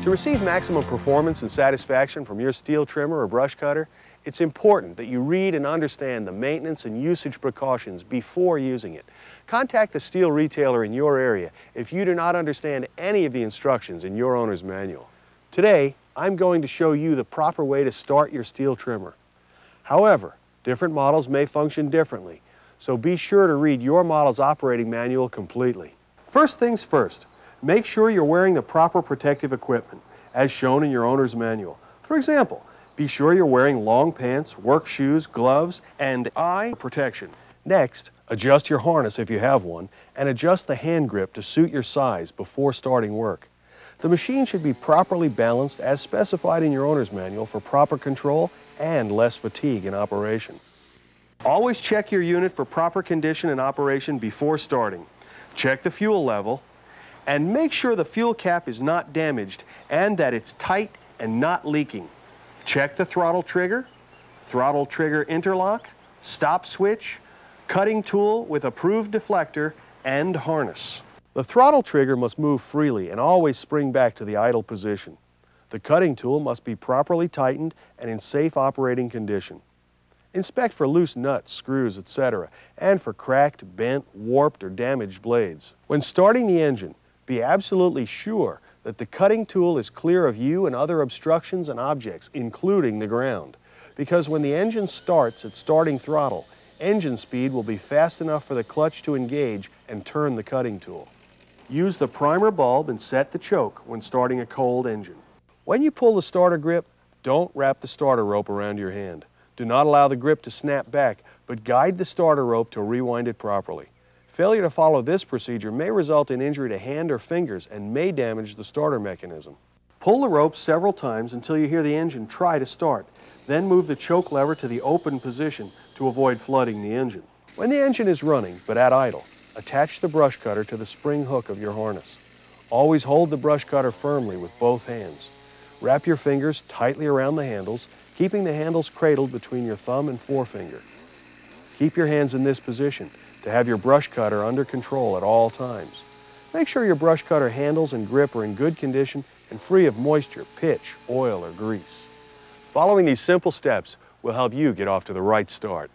To receive maximum performance and satisfaction from your Stihl trimmer or brush cutter, it's important that you read and understand the maintenance and usage precautions before using it. Contact the Stihl retailer in your area if you do not understand any of the instructions in your owner's manual. Today, I'm going to show you the proper way to start your Stihl trimmer. However, different models may function differently, so be sure to read your model's operating manual completely. First things first, make sure you're wearing the proper protective equipment, as shown in your owner's manual. For example, be sure you're wearing long pants, work shoes, gloves, and eye protection. Next, adjust your harness if you have one, and adjust the hand grip to suit your size before starting work. The machine should be properly balanced as specified in your owner's manual for proper control and less fatigue in operation. Always check your unit for proper condition and operation before starting. Check the fuel level, and make sure the fuel cap is not damaged and that it's tight and not leaking. Check the throttle trigger interlock, stop switch, cutting tool with approved deflector, and harness. The throttle trigger must move freely and always spring back to the idle position. The cutting tool must be properly tightened and in safe operating condition. Inspect for loose nuts, screws, etc., and for cracked, bent, warped, or damaged blades. When starting the engine, be absolutely sure that the cutting tool is clear of you and other obstructions and objects, including the ground. Because when the engine starts at starting throttle, engine speed will be fast enough for the clutch to engage and turn the cutting tool. Use the primer bulb and set the choke when starting a cold engine. When you pull the starter grip, don't wrap the starter rope around your hand. Do not allow the grip to snap back, but guide the starter rope to rewind it properly. Failure to follow this procedure may result in injury to hand or fingers and may damage the starter mechanism. Pull the rope several times until you hear the engine try to start. Then move the choke lever to the open position to avoid flooding the engine. When the engine is running but at idle, attach the brush cutter to the spring hook of your harness. Always hold the brush cutter firmly with both hands. Wrap your fingers tightly around the handles, keeping the handles cradled between your thumb and forefinger. Keep your hands in this position to have your brush cutter under control at all times. Make sure your brush cutter handles and grip are in good condition and free of moisture, pitch, oil, or grease. Following these simple steps will help you get off to the right start.